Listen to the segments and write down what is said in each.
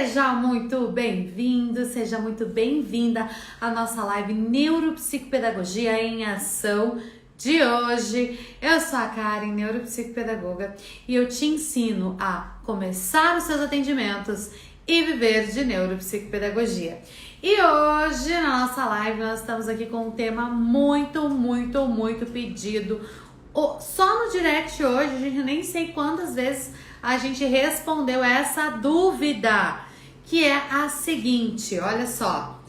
Seja muito bem-vindo, seja muito bem-vinda à nossa live Neuropsicopedagogia em Ação de hoje. Eu sou a Karen, neuropsicopedagoga, e eu te ensino a começar os seus atendimentos e viver de neuropsicopedagogia. E hoje, na nossa live, nós estamos aqui com um tema muito pedido. Só no direct hoje, a gente nem sei quantas vezes a gente respondeu essa dúvida, que é a seguinte, olha só.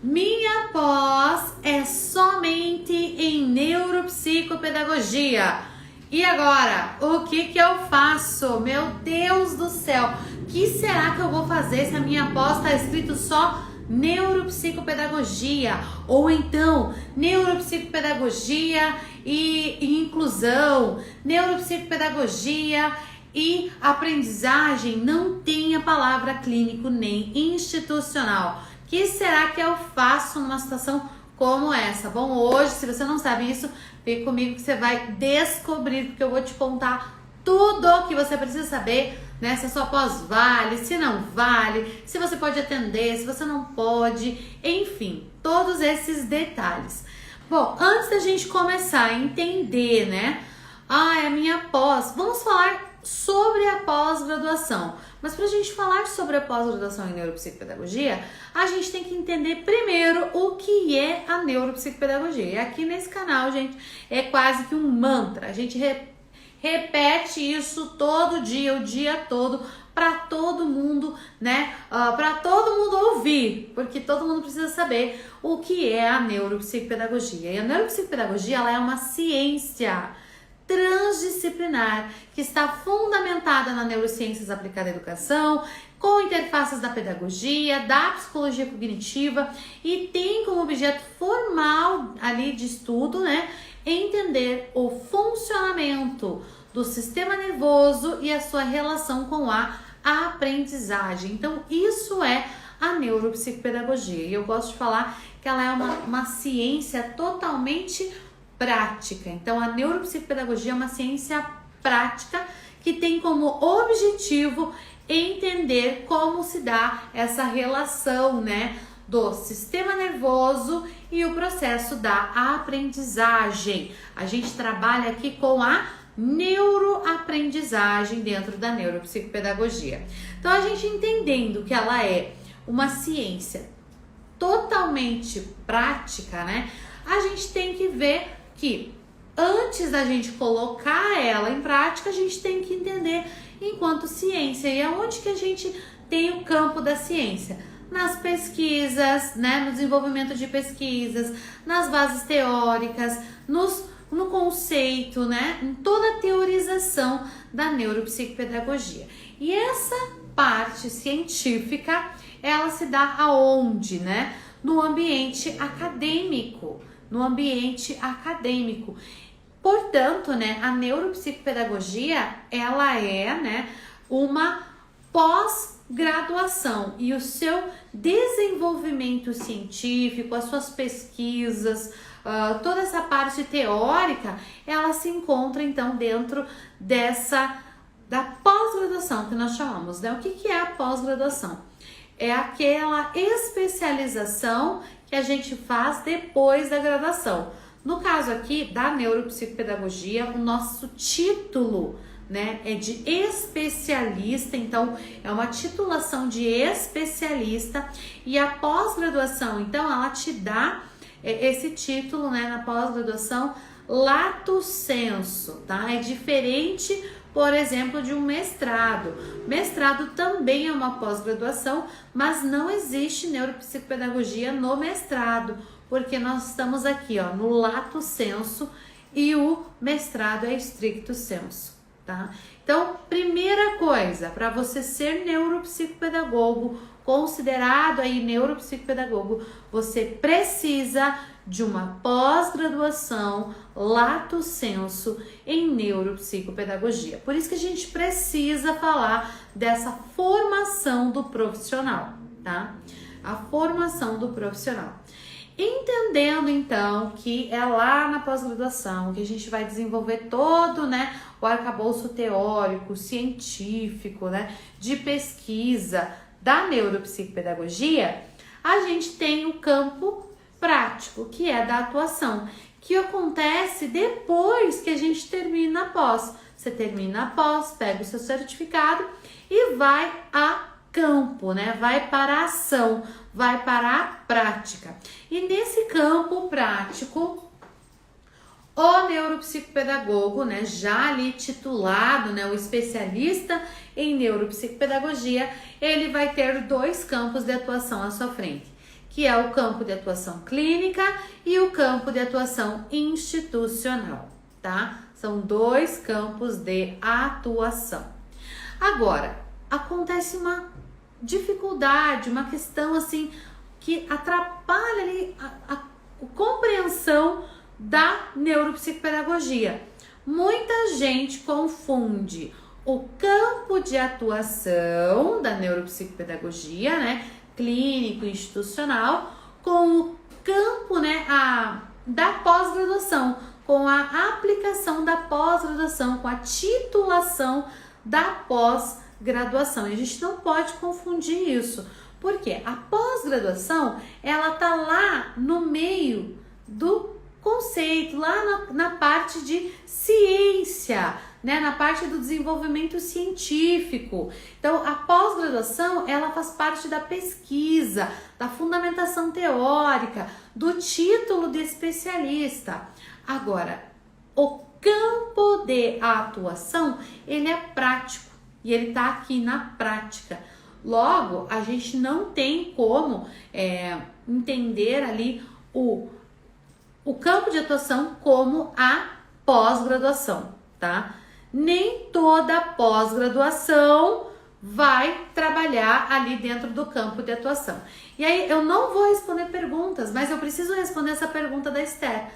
Minha pós é somente em neuropsicopedagogia. E agora, o que eu faço? Meu Deus do céu, o que será que eu vou fazer se a minha pós está escrito só neuropsicopedagogia? Ou então, neuropsicopedagogia e inclusão, neuropsicopedagogia e aprendizagem, não tem a palavra clínico nem institucional. O que será que eu faço numa situação como essa? Bom, hoje, se você não sabe isso, fique comigo que você vai descobrir, porque eu vou te contar tudo o que você precisa saber, né? Se a sua pós vale, se não vale, se você pode atender, se você não pode, enfim, todos esses detalhes. Bom, antes da gente começar a entender, né? É a minha pós. Vamos falar sobre a pós-graduação. Mas para a gente falar sobre a pós-graduação em neuropsicopedagogia, a gente tem que entender primeiro o que é a neuropsicopedagogia. E aqui nesse canal, gente, é quase que um mantra. A gente repete isso todo dia, o dia todo, para todo mundo, né? Para todo mundo ouvir, porque todo mundo precisa saber o que é a neuropsicopedagogia. E a neuropsicopedagogia, ela é uma ciência transdisciplinar que está fundamentada na neurociências aplicadas à educação, com interfaces da pedagogia, da psicologia cognitiva, e tem como objeto formal ali de estudo, né, entender o funcionamento do sistema nervoso e a sua relação com a aprendizagem. Então, isso é a neuropsicopedagogia. E eu gosto de falar que ela é uma ciência totalmente prática. Então, a neuropsicopedagogia é uma ciência prática que tem como objetivo entender como se dá essa relação, né, do sistema nervoso e o processo da aprendizagem. A gente trabalha aqui com a neuroaprendizagem dentro da neuropsicopedagogia. Então, a gente entendendo que ela é uma ciência totalmente prática, né, a gente tem que ver que antes da gente colocar ela em prática, a gente tem que entender enquanto ciência. E aonde que a gente tem o campo da ciência? Nas pesquisas, né, no desenvolvimento de pesquisas, nas bases teóricas, no conceito, né, em toda a teorização da neuropsicopedagogia. E essa parte científica, ela se dá aonde, né? No ambiente acadêmico. Portanto, né, a neuropsicopedagogia, ela é, né, uma pós-graduação, e o seu desenvolvimento científico, as suas pesquisas, toda essa parte teórica, ela se encontra então dentro da pós-graduação que nós chamamos, né? O que é a pós-graduação? É aquela especialização que a gente faz depois da graduação. No caso aqui da neuropsicopedagogia, o nosso título, né, é de especialista, então é uma titulação de especialista, e a pós-graduação, então, ela te dá esse título, né, na pós-graduação lato sensu, tá? É diferente, por exemplo, de um mestrado. Mestrado também é uma pós-graduação, mas não existe neuropsicopedagogia no mestrado, porque nós estamos aqui, ó, no lato sensu, e o mestrado é stricto sensu, tá? Então, primeira coisa, para você ser neuropsicopedagogo, considerado aí neuropsicopedagogo, você precisa de uma pós-graduação lato sensu em neuropsicopedagogia. Por isso que a gente precisa falar dessa formação do profissional, tá? A formação do profissional. Entendendo então que é lá na pós-graduação que a gente vai desenvolver todo, né, o arcabouço teórico, científico, né, de pesquisa, da neuropsicopedagogia, a gente tem o campo prático, que é da atuação, que acontece depois que a gente termina a pós. Você termina a pós, pega o seu certificado e vai a campo, né? Vai para a ação, vai para a prática. E nesse campo prático, o neuropsicopedagogo, né, já ali titulado, né, o especialista em neuropsicopedagogia, ele vai ter 2 campos de atuação à sua frente, que é o campo de atuação clínica e o campo de atuação institucional, tá? São 2 campos de atuação. Agora, acontece uma dificuldade, uma questão assim que atrapalha ali a compreensão da neuropsicopedagogia. Muita gente confunde o campo de atuação da neuropsicopedagogia, né, clínico e institucional, com o campo, né, da pós-graduação, com a aplicação da pós-graduação, com a titulação da pós-graduação. E a gente não pode confundir isso, porque a pós-graduação, ela tá lá no meio do conceito, lá na parte de ciência, né, na parte do desenvolvimento científico. Então, a pós-graduação, ela faz parte da pesquisa, da fundamentação teórica, do título de especialista. Agora, o campo de atuação, ele é prático e ele tá aqui na prática. Logo, a gente não tem como entender ali o campo de atuação como a pós-graduação, tá? Nem toda pós-graduação vai trabalhar ali dentro do campo de atuação. E aí, eu não vou responder perguntas, mas eu preciso responder essa pergunta da Esther.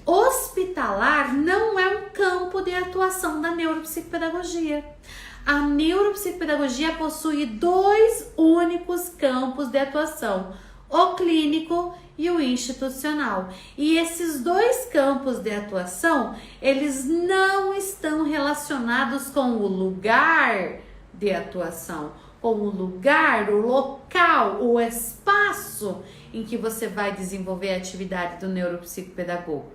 Hospitalar não é um campo de atuação da neuropsicopedagogia. A neuropsicopedagogia possui 2 únicos campos de atuação, o clínico e o institucional. E esses 2 campos de atuação, eles não estão relacionados com o lugar de atuação, com o lugar, o local, o espaço em que você vai desenvolver a atividade do neuropsicopedagogo.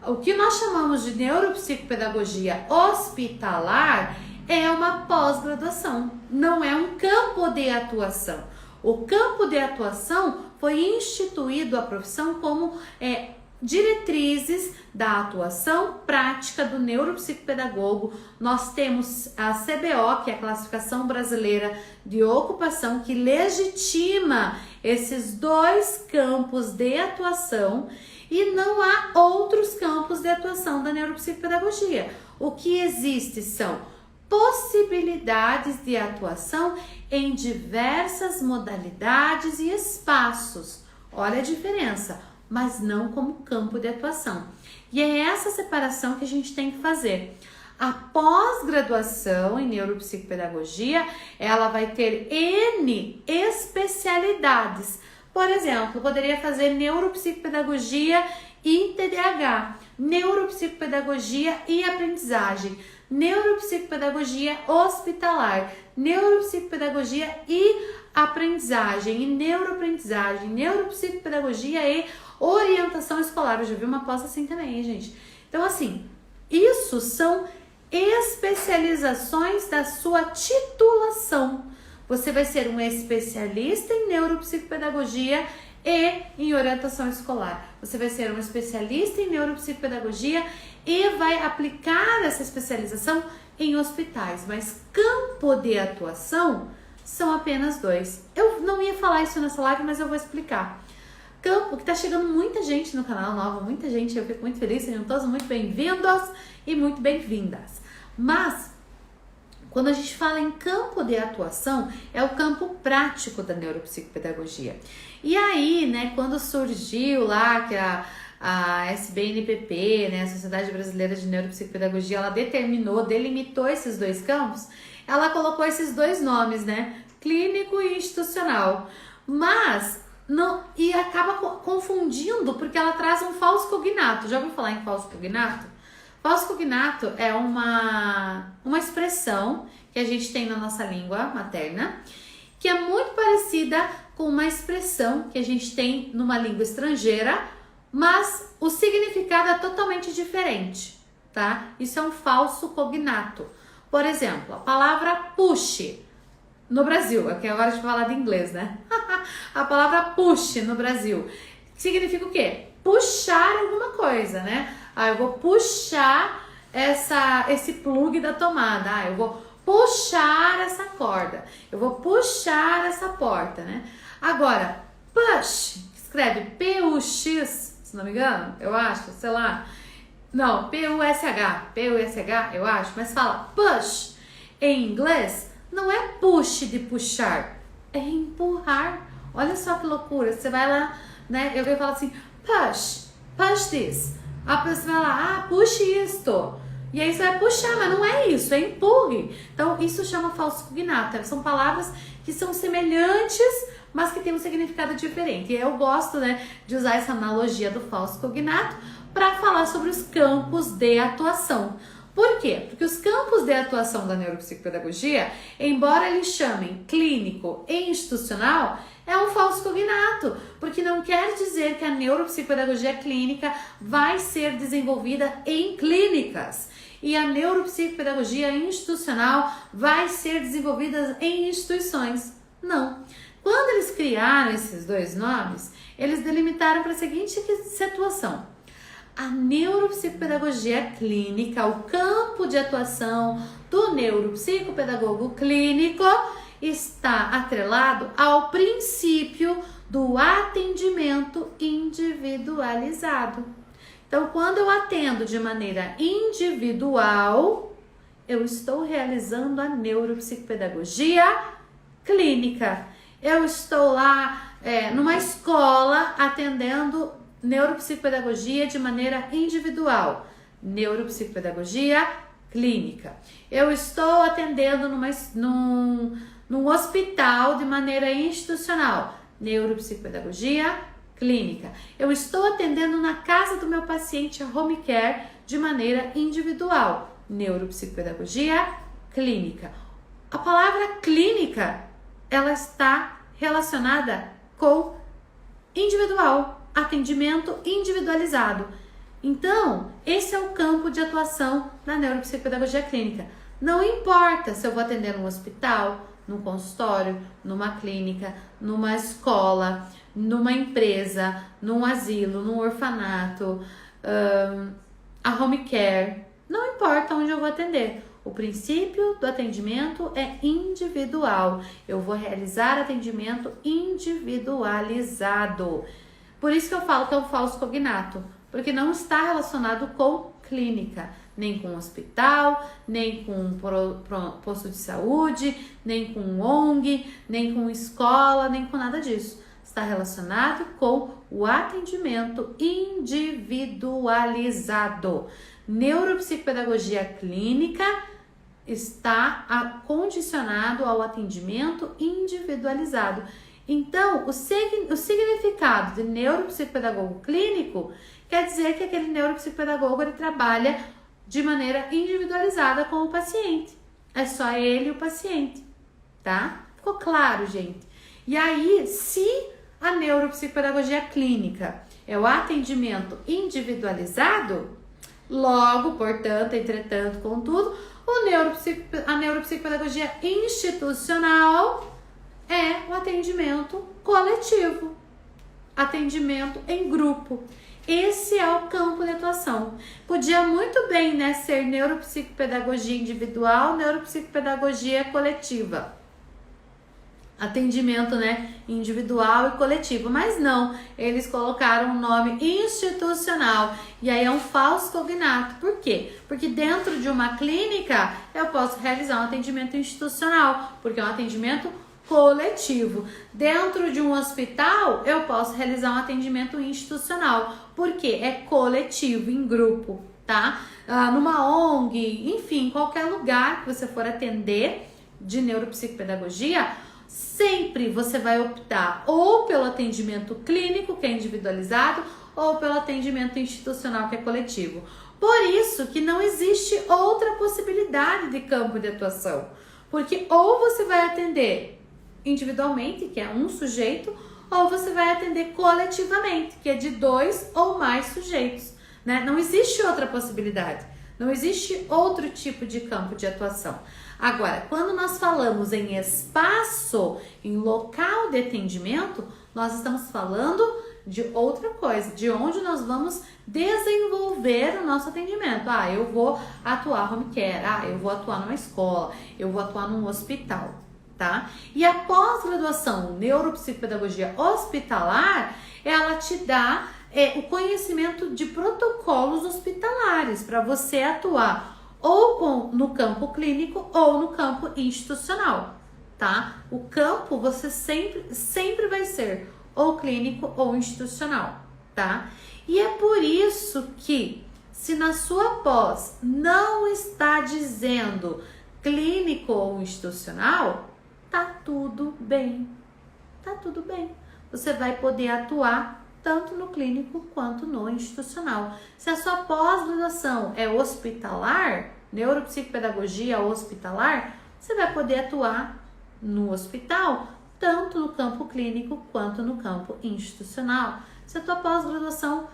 O que nós chamamos de neuropsicopedagogia hospitalar é uma pós-graduação, não é um campo de atuação. O campo de atuação foi instituído a profissão como diretrizes da atuação prática do neuropsicopedagogo. Nós temos a CBO, que é a Classificação Brasileira de Ocupação, que legitima esses 2 campos de atuação, e não há outros campos de atuação da neuropsicopedagogia. O que existe são possibilidades de atuação em diversas modalidades e espaços. Olha a diferença, mas não como campo de atuação. E é essa separação que a gente tem que fazer. A pós-graduação em neuropsicopedagogia, ela vai ter N especialidades. Por exemplo, poderia fazer neuropsicopedagogia e TDAH, neuropsicopedagogia e aprendizagem, neuropsicopedagogia hospitalar, neuropsicopedagogia e aprendizagem, e neuroaprendizagem, neuropsicopedagogia e orientação escolar. Eu já vi uma pós assim também, hein, gente? Então, assim, isso são especializações da sua titulação. Você vai ser um especialista em neuropsicopedagogia e em orientação escolar. Você vai ser um especialista em neuropsicopedagogia e vai aplicar essa especialização em hospitais, mas campo de atuação são apenas 2. Eu não ia falar isso nessa live, mas eu vou explicar. Campo, que tá chegando muita gente no canal nova, muita gente, eu fico muito feliz, sejam todos muito bem-vindos e muito bem-vindas. Mas, quando a gente fala em campo de atuação, é o campo prático da neuropsicopedagogia. E aí, né, quando surgiu lá que a SBNPP, né, a Sociedade Brasileira de Neuropsicopedagogia, ela delimitou esses 2 campos, ela colocou esses 2 nomes, né, clínico e institucional, mas não, e acaba confundindo porque ela traz um falso cognato. Já ouviu falar em falso cognato? Falso cognato é uma expressão que a gente tem na nossa língua materna, que é muito parecida com uma expressão que a gente tem numa língua estrangeira, mas o significado é totalmente diferente, tá? Isso é um falso cognato. Por exemplo, a palavra push no Brasil, aqui agora a gente vai falar de inglês, né? A palavra push no Brasil significa o quê? Puxar alguma coisa, né? Eu vou puxar esse plug da tomada. Eu vou puxar essa corda. Eu vou puxar essa porta, né? Agora, push, escreve P-U-X, se não me engano, eu acho, sei lá. Não, P-U-S-H, eu acho, mas fala push. Em inglês, não é push de puxar, é empurrar. Olha só que loucura, você vai lá, né, eu falo assim, push this. A pessoa vai lá, push isto. E aí você vai puxar, mas não é isso, é empurre. Então, isso chama falso cognato. São palavras que são semelhantes, mas que têm um significado diferente. E eu gosto, né, de usar essa analogia do falso cognato para falar sobre os campos de atuação. Por quê? Porque os campos de atuação da neuropsicopedagogia, embora eles chamem clínico e institucional, é um falso cognato, porque não quer dizer que a neuropsicopedagogia clínica vai ser desenvolvida em clínicas e a neuropsicopedagogia institucional vai ser desenvolvida em instituições. Não. Quando eles criaram esses dois nomes, eles delimitaram para a seguinte situação: a neuropsicopedagogia clínica, o campo de atuação do neuropsicopedagogo clínico, está atrelado ao princípio do atendimento individualizado. Então, quando eu atendo de maneira individual, eu estou realizando a neuropsicopedagogia clínica. Eu estou lá numa escola atendendo neuropsicopedagogia de maneira individual, neuropsicopedagogia clínica. Eu estou atendendo num hospital de maneira institucional, neuropsicopedagogia clínica. Eu estou atendendo na casa do meu paciente, a home care, de maneira individual, neuropsicopedagogia clínica. A palavra clínica, ela está relacionada com individual, atendimento individualizado. Então, esse é o campo de atuação da neuropsicopedagogia clínica. Não importa se eu vou atender num hospital, num consultório, numa clínica, numa escola, numa empresa, num asilo, num orfanato, a home care, não importa onde eu vou atender. O princípio do atendimento é individual. Eu vou realizar atendimento individualizado. Por isso que eu falo que é um falso cognato, porque não está relacionado com clínica, nem com hospital, nem com posto de saúde, nem com ONG, nem com escola, nem com nada disso. Está relacionado com o atendimento individualizado. Neuropsicopedagogia clínica está condicionado ao atendimento individualizado. Então, o significado de neuropsicopedagogo clínico quer dizer que aquele neuropsicopedagogo ele trabalha de maneira individualizada com o paciente. É só ele e o paciente, tá? Ficou claro, gente? E aí, se a neuropsicopedagogia clínica é o atendimento individualizado, logo, portanto, entretanto, contudo, a neuropsicopedagogia institucional é o atendimento coletivo, atendimento em grupo. Esse é o campo de atuação. Podia muito bem, né, ser neuropsicopedagogia individual, neuropsicopedagogia coletiva. Atendimento, né, individual e coletivo, mas não, eles colocaram um nome institucional e aí é um falso cognato. Por quê? Porque dentro de uma clínica eu posso realizar um atendimento institucional, porque é um atendimento coletivo. Dentro de um hospital eu posso realizar um atendimento institucional, porque é coletivo, em grupo, tá? Numa ONG, enfim, qualquer lugar que você for atender de neuropsicopedagogia, sempre você vai optar ou pelo atendimento clínico, que é individualizado, ou pelo atendimento institucional, que é coletivo. Por isso que não existe outra possibilidade de campo de atuação, porque ou você vai atender individualmente, que é um sujeito, ou você vai atender coletivamente, que é de 2 ou mais sujeitos, né? Não existe outra possibilidade, não existe outro tipo de campo de atuação. Agora, quando nós falamos em espaço, em local de atendimento, nós estamos falando de outra coisa, de onde nós vamos desenvolver o nosso atendimento. Eu vou atuar home care, eu vou atuar numa escola, eu vou atuar num hospital, tá? E a pós-graduação Neuropsicopedagogia Hospitalar, ela te dá o conhecimento de protocolos hospitalares para você atuar ou no campo clínico ou no campo institucional, tá? O campo você sempre vai ser ou clínico ou institucional, tá? E é por isso que, se na sua pós não está dizendo clínico ou institucional, tá tudo bem, tá tudo bem. Você vai poder atuar tanto no clínico quanto no institucional. Se a sua pós-graduação é hospitalar, neuropsicopedagogia hospitalar, você vai poder atuar no hospital, tanto no campo clínico quanto no campo institucional. Se a tua pós-graduação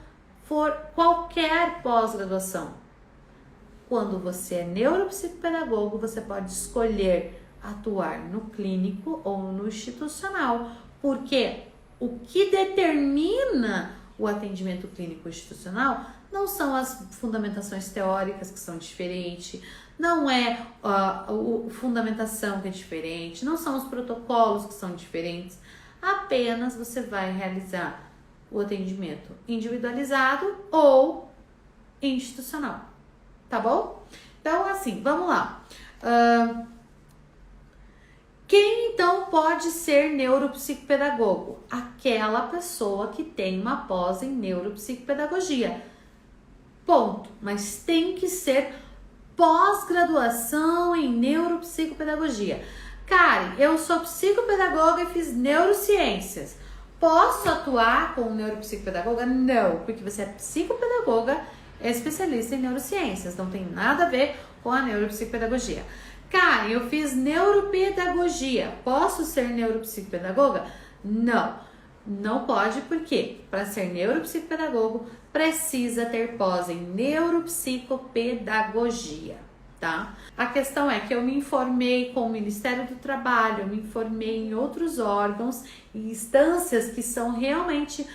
for qualquer pós-graduação, quando você é neuropsicopedagogo, você pode escolher atuar no clínico ou no institucional, porque o que determina o atendimento clínico institucional não são as fundamentações teóricas que são diferentes, não é a fundamentação que é diferente, não são os protocolos que são diferentes, apenas você vai realizar o atendimento individualizado ou institucional, tá bom? Então, assim, vamos lá. Quem então pode ser neuropsicopedagogo? Aquela pessoa que tem uma pós em neuropsicopedagogia. Ponto. Mas tem que ser pós-graduação em neuropsicopedagogia. Karen, eu sou psicopedagoga e fiz neurociências. Posso atuar como neuropsicopedagoga? Não, porque você é psicopedagoga, é especialista em neurociências, não tem nada a ver com a neuropsicopedagogia. Karen, eu fiz neuropedagogia, posso ser neuropsicopedagoga? Não, não pode, porque para ser neuropsicopedagogo precisa ter pós em neuropsicopedagogia, tá? A questão é que eu me informei com o Ministério do Trabalho, eu me informei em outros órgãos e instâncias que são realmente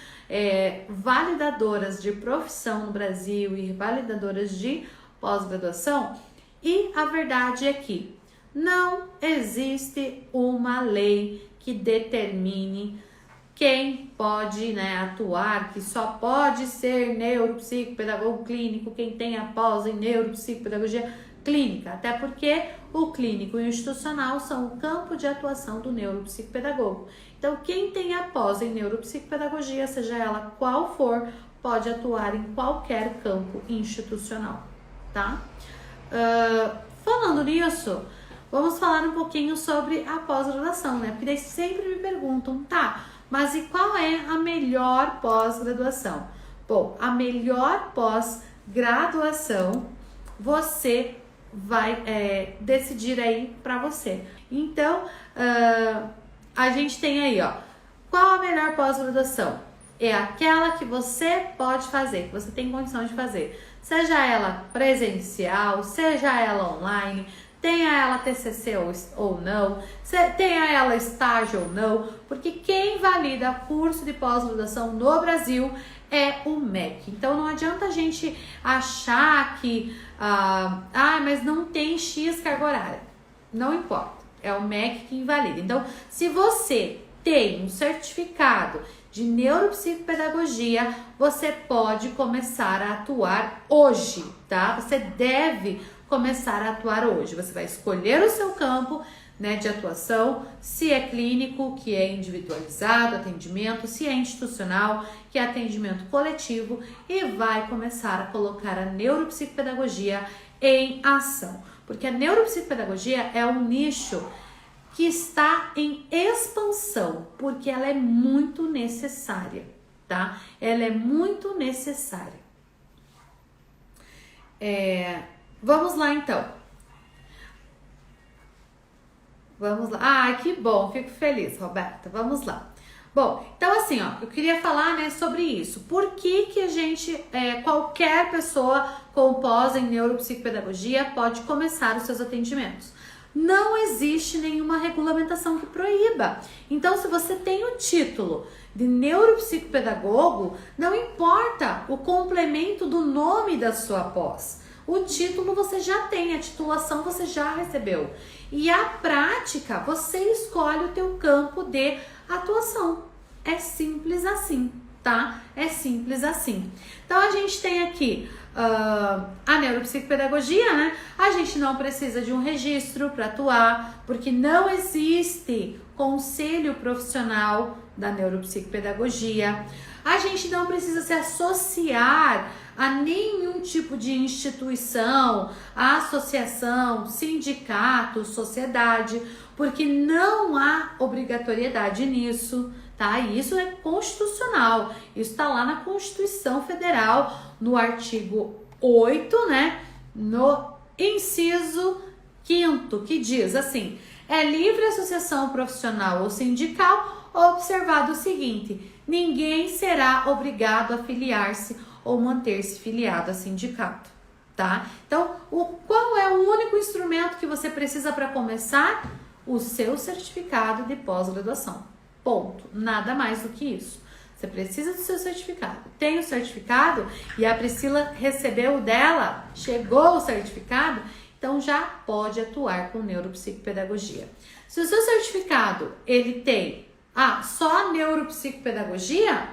validadoras de profissão no Brasil e validadoras de pós-graduação, e a verdade é que não existe uma lei que determine quem pode, atuar, que só pode ser neuropsicopedagogo clínico quem tem a pós em neuropsicopedagogia clínica, até porque o clínico e o institucional são o campo de atuação do neuropsicopedagogo. Então, quem tem a pós em neuropsicopedagogia, seja ela qual for, pode atuar em qualquer campo institucional, tá? Falando nisso, vamos falar um pouquinho sobre a pós-graduação, né? Porque daí sempre me perguntam, tá, mas e qual é a melhor pós-graduação? Bom, a melhor pós-graduação você vai decidir aí pra você. Então, a gente tem aí, ó, qual a melhor pós-graduação? É aquela que você pode fazer, que você tem condição de fazer. Seja ela presencial, seja ela online, tenha ela TCC ou não, tenha ela estágio ou não, porque quem valida curso de pós-graduação no Brasil é o MEC. Então não adianta a gente achar que, mas não tem X carga horária. Não importa, é o MEC que invalida. Então, se você tem um certificado de neuropsicopedagogia, você pode começar a atuar hoje, tá? Você deve começar a atuar hoje. Você vai escolher o seu campo, de atuação, se é clínico, que é individualizado, atendimento, se é institucional, que é atendimento coletivo, e vai começar a colocar a neuropsicopedagogia em ação. Porque a neuropsicopedagogia é um nicho que está em expansão, porque ela é muito necessária, tá? Ela é muito necessária. Vamos lá, então. Vamos lá. Ah, que bom, fico feliz, Roberta. Vamos lá. Bom, então assim, ó, eu queria falar, né, sobre isso. Por que que a gente, qualquer pessoa com pós em neuropsicopedagogia pode começar os seus atendimentos? Não existe nenhuma regulamentação que proíba. Então, se você tem o título de neuropsicopedagogo, não importa o complemento do nome da sua pós. O título você já tem, a titulação você já recebeu. E a prática, você escolhe o teu campo de atuação. É simples assim, tá? É simples assim. Então, a gente tem aqui a neuropsicopedagogia, né? A gente não precisa de um registro para atuar, porque não existe conselho profissional da neuropsicopedagogia. A gente não precisa se associar a nenhum tipo de instituição, associação, sindicato, sociedade, porque não há obrigatoriedade nisso, tá? E isso é constitucional, isso está lá na Constituição Federal, no artigo 8, né? No inciso 5º, que diz assim: é livre associação profissional ou sindical, observado o seguinte: ninguém será obrigado a filiar-se ou manter-se filiado a sindicato, tá? Então, qual é o único instrumento que você precisa para começar? O seu certificado de pós-graduação. Ponto. Nada mais do que isso. Você precisa do seu certificado. Tem o certificado e a Priscila recebeu o dela, chegou o certificado, então já pode atuar com neuropsicopedagogia. Se o seu certificado ele tem só neuropsicopedagogia,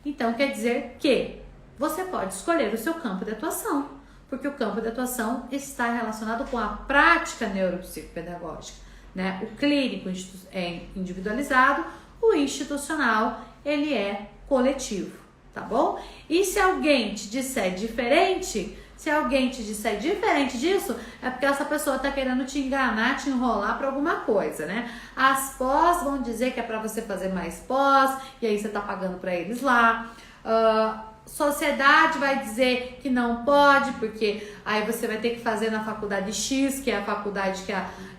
então quer dizer que você pode escolher o seu campo de atuação, porque o campo de atuação está relacionado com a prática neuropsicopedagógica, né? O clínico é individualizado, o institucional ele é coletivo, tá bom? E se alguém te disser diferente, disso, é porque essa pessoa tá querendo te enganar, te enrolar para alguma coisa, né? As pós vão dizer que é para você fazer mais pós, e aí você tá pagando para eles lá. Sociedade vai dizer que não pode, porque aí você vai ter que fazer na faculdade X, que é a faculdade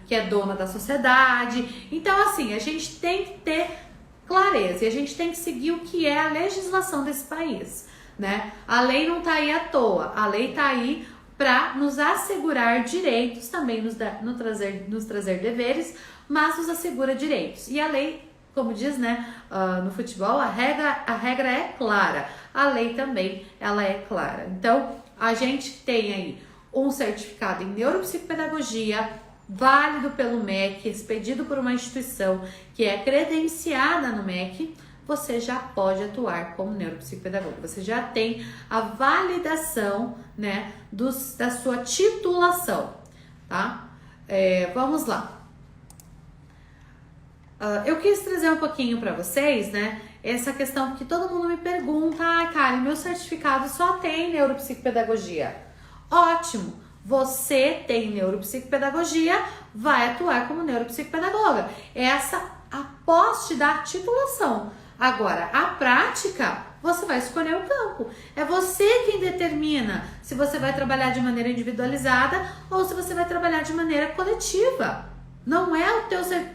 que é dona da sociedade. Então, assim, a gente tem que ter clareza e a gente tem que seguir o que é a legislação desse país, né? A lei não tá aí à toa, a lei tá aí para nos assegurar direitos, também nos trazer deveres, mas nos assegura direitos. E a lei, como diz, né, no futebol, a regra é clara, a lei também ela é clara. Então, a gente tem aí um certificado em neuropsicopedagogia, válido pelo MEC, expedido por uma instituição que é credenciada no MEC, você já pode atuar como neuropsicopedagogo. Você já tem a validação, né, da sua titulação, tá? Vamos lá. Eu quis trazer um pouquinho para vocês, né, essa questão que todo mundo me pergunta: Karen, meu certificado só tem neuropsicopedagogia. Ótimo! Você tem neuropsicopedagogia, vai atuar como neuropsicopedagoga. Essa após te dar titulação. Agora, a prática, você vai escolher o campo. É você quem determina se você vai trabalhar de maneira individualizada ou se você vai trabalhar de maneira coletiva. Não é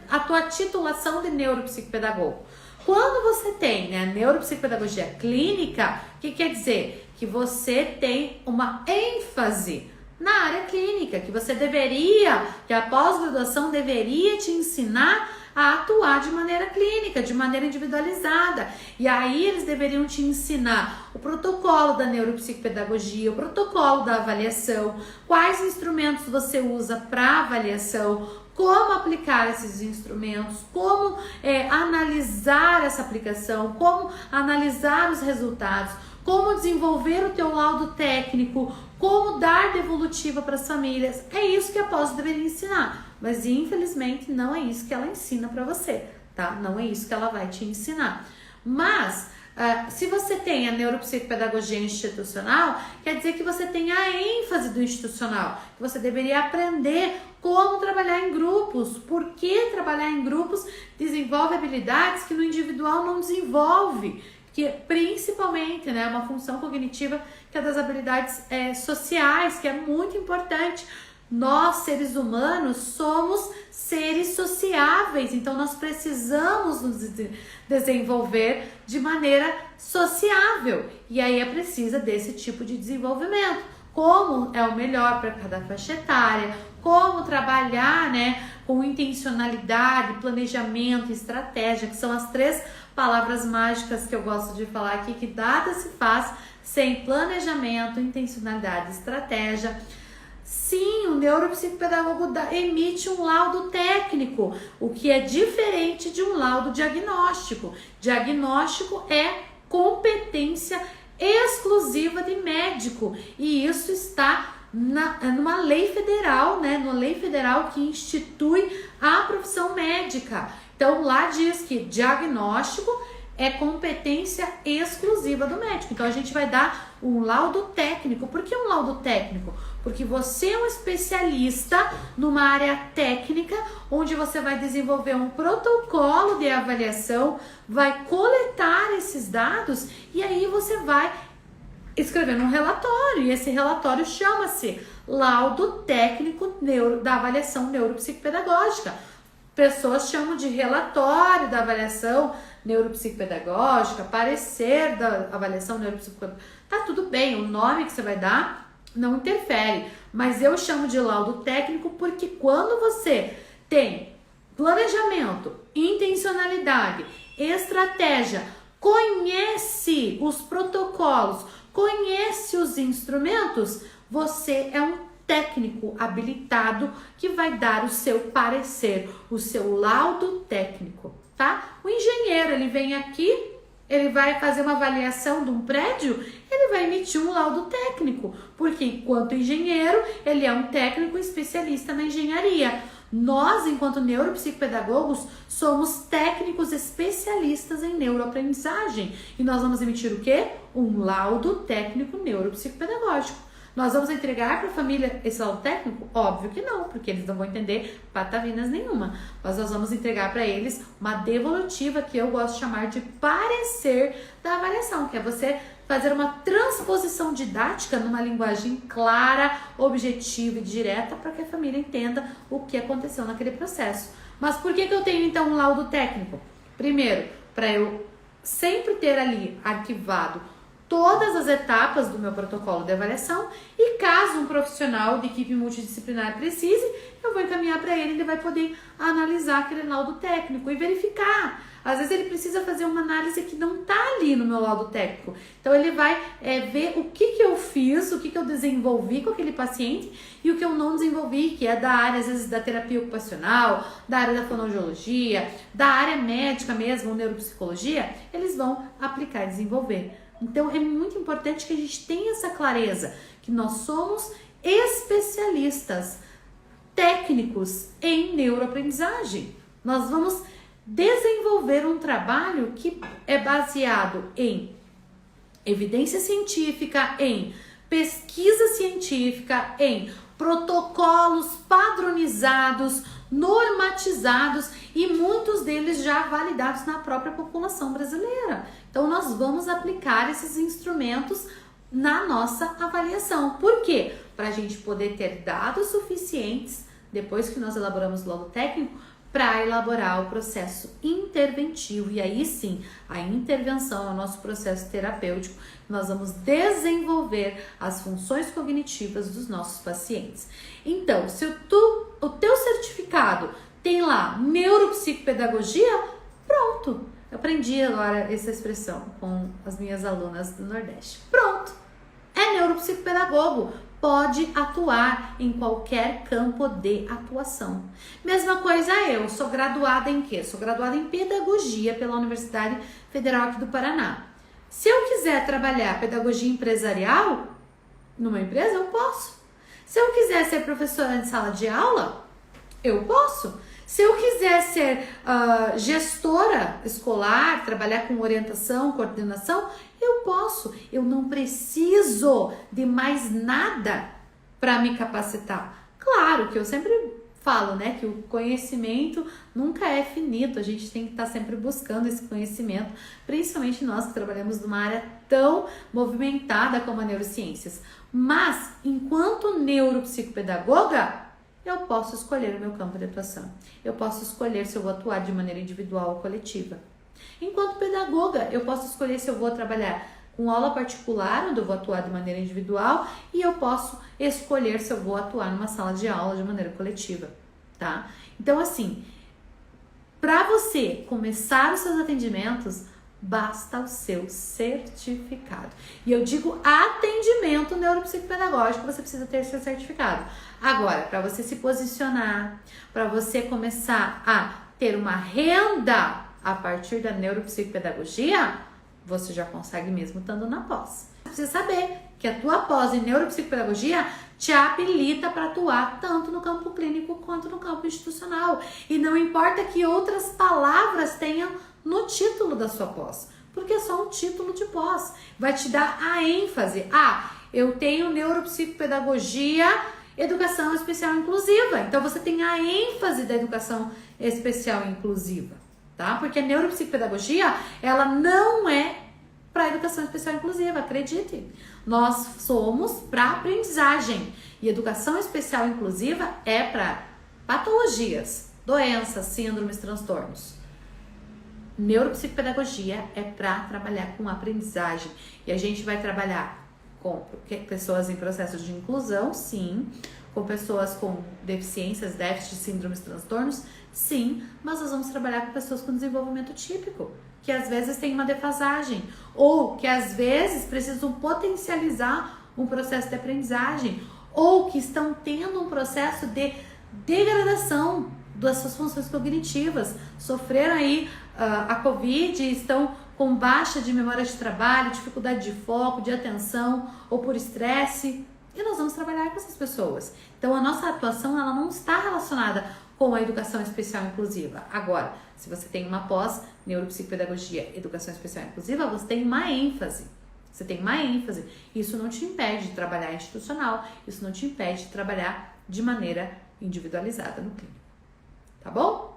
a tua titulação de neuropsicopedagogo. Quando você tem, né, neuropsicopedagogia clínica, o que quer dizer? Que você tem uma ênfase na área clínica, que a pós-graduação deveria te ensinar a atuar de maneira clínica, de maneira individualizada. E aí eles deveriam te ensinar o protocolo da neuropsicopedagogia, o protocolo da avaliação, quais instrumentos você usa para avaliação, como aplicar esses instrumentos, como analisar essa aplicação, como analisar os resultados, como desenvolver o teu laudo técnico, como dar devolutiva para as famílias. É isso que a pós deveria ensinar, mas infelizmente não é isso que ela ensina para você, tá? Não é isso que ela vai te ensinar. Mas se você tem a neuropsicopedagogia institucional, quer dizer que você tem a ênfase do institucional, que você deveria aprender como trabalhar em grupos, porque trabalhar em grupos desenvolve habilidades que no individual não desenvolve, que principalmente, uma função cognitiva que é das habilidades sociais, que é muito importante. Nós, seres humanos, somos seres sociáveis, então nós precisamos nos desenvolver de maneira sociável. E aí é preciso desse tipo de desenvolvimento. Como é o melhor para cada faixa etária, como trabalhar, né, com intencionalidade, planejamento, estratégia, que são as 3 palavras mágicas que eu gosto de falar aqui, que nada se faz sem planejamento, intencionalidade, estratégia. Sim, o neuropsicopedagogo emite um laudo técnico, o que é diferente de um laudo diagnóstico. Diagnóstico é competência exclusiva de médico, e isso está numa lei federal, né? Numa lei federal que institui a profissão médica. Então lá diz que diagnóstico é competência exclusiva do médico. Então a gente vai dar um laudo técnico. Por que um laudo técnico? Porque você é um especialista numa área técnica, onde você vai desenvolver um protocolo de avaliação, vai coletar esses dados e aí você vai escrever um relatório. E esse relatório chama-se laudo técnico da avaliação neuropsicopedagógica. Pessoas chamam de relatório da avaliação neuropsicopedagógica, parecer da avaliação neuropsicopedagógica. Tá tudo bem, o nome que você vai dar não interfere, mas eu chamo de laudo técnico porque quando você tem planejamento, intencionalidade, estratégia, conhece os protocolos, conhece os instrumentos, você é um técnico habilitado que vai dar o seu parecer, o seu laudo técnico, tá? O engenheiro, ele vem aqui, ele vai fazer uma avaliação de um prédio, ele vai emitir um laudo técnico, porque enquanto engenheiro, ele é um técnico especialista na engenharia. Nós, enquanto neuropsicopedagogos, somos técnicos especialistas em neuroaprendizagem, e nós vamos emitir o quê? Um laudo técnico neuropsicopedagógico. Nós vamos entregar para a família esse laudo técnico? Óbvio que não, porque eles não vão entender patavinas nenhuma. Mas nós vamos entregar para eles uma devolutiva, que eu gosto de chamar de parecer da avaliação, que é você fazer uma transposição didática numa linguagem clara, objetiva e direta para que a família entenda o que aconteceu naquele processo. Mas por que eu tenho então um laudo técnico? Primeiro, para eu sempre ter ali arquivado todas as etapas do meu protocolo de avaliação, e caso um profissional de equipe multidisciplinar precise, eu vou encaminhar para ele, ele vai poder analisar aquele laudo técnico e verificar. Às vezes ele precisa fazer uma análise que não está ali no meu laudo técnico. Então ele vai ver o que eu fiz, o que eu desenvolvi com aquele paciente e o que eu não desenvolvi, que é da área, às vezes, da terapia ocupacional, da área da fonoaudiologia, da área médica mesmo, neuropsicologia, eles vão aplicar e desenvolver. Então é muito importante que a gente tenha essa clareza, que nós somos especialistas, técnicos em neuroaprendizagem. Nós vamos desenvolver um trabalho que é baseado em evidência científica, em pesquisa científica, em protocolos padronizados, normatizados e muitos deles já validados na própria população brasileira. Então nós vamos aplicar esses instrumentos na nossa avaliação. Por quê? Para a gente poder ter dados suficientes, depois que nós elaboramos o laudo técnico, para elaborar o processo interventivo. E aí sim, a intervenção é o nosso processo terapêutico. Nós vamos desenvolver as funções cognitivas dos nossos pacientes. Então, se o teu certificado tem lá neuropsicopedagogia, pronto. Eu aprendi agora essa expressão com as minhas alunas do Nordeste. Pronto! É neuropsicopedagogo. Pode atuar em qualquer campo de atuação. Mesma coisa eu, sou graduada em quê? Sou graduada em pedagogia pela Universidade Federal aqui do Paraná. Se eu quiser trabalhar pedagogia empresarial numa empresa, eu posso. Se eu quiser ser professora de sala de aula, eu posso. Se eu quiser ser gestora escolar, trabalhar com orientação, coordenação, eu posso. Eu não preciso de mais nada para me capacitar. Claro que eu sempre falo, né, que o conhecimento nunca é finito, a gente tem que estar sempre buscando esse conhecimento, principalmente nós que trabalhamos numa área tão movimentada como a neurociências. Mas, enquanto neuropsicopedagoga, eu posso escolher o meu campo de atuação. Eu posso escolher se eu vou atuar de maneira individual ou coletiva. Enquanto pedagoga, eu posso escolher se eu vou trabalhar com aula particular, onde eu vou atuar de maneira individual, e eu posso escolher se eu vou atuar numa sala de aula de maneira coletiva, tá? Então, assim, para você começar os seus atendimentos, basta o seu certificado. E eu digo atendimento neuropsicopedagógico, você precisa ter seu certificado. Agora, para você se posicionar, para você começar a ter uma renda a partir da neuropsicopedagogia, você já consegue mesmo estando na pós. Você precisa saber que a tua pós em neuropsicopedagogia te habilita para atuar tanto no campo clínico quanto no campo institucional. E não importa que outras palavras tenham no título da sua pós, porque é só um título de pós. Vai te dar a ênfase. Eu tenho neuropsicopedagogia, educação especial inclusiva. Então você tem a ênfase da educação especial inclusiva, tá? Porque a neuropsicopedagogia, ela não é para educação especial inclusiva, acredite. Nós somos para aprendizagem e educação especial inclusiva é para patologias, doenças, síndromes, transtornos. Neuropsicopedagogia é para trabalhar com aprendizagem e a gente vai trabalhar com pessoas em processos de inclusão, sim, com pessoas com deficiências, déficits, síndromes, transtornos, sim, mas nós vamos trabalhar com pessoas com desenvolvimento típico, que às vezes tem uma defasagem, ou que às vezes precisam potencializar um processo de aprendizagem, ou que estão tendo um processo de degradação das suas funções cognitivas, sofreram aí a Covid e estão com baixa de memória de trabalho, dificuldade de foco, de atenção, ou por estresse, e nós vamos trabalhar com essas pessoas. Então a nossa atuação ela não está relacionada com a educação especial inclusiva. Agora, se você tem uma pós neuropsicopedagogia, educação especial inclusiva, você tem uma ênfase. Você tem uma ênfase. Isso não te impede de trabalhar institucional, isso não te impede de trabalhar de maneira individualizada no clínico. Tá bom?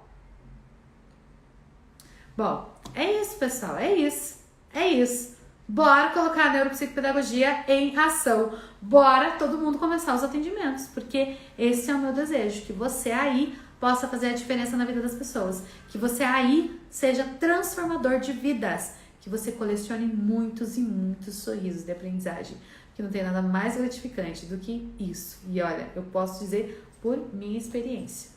Bom, é isso, pessoal. É isso. É isso. Bora colocar a neuropsicopedagogia em ação. Bora todo mundo começar os atendimentos, porque esse é o meu desejo, que você aí possa fazer a diferença na vida das pessoas, que você aí seja transformador de vidas, que você colecione muitos e muitos sorrisos de aprendizagem, que não tem nada mais gratificante do que isso. E olha, eu posso dizer por minha experiência.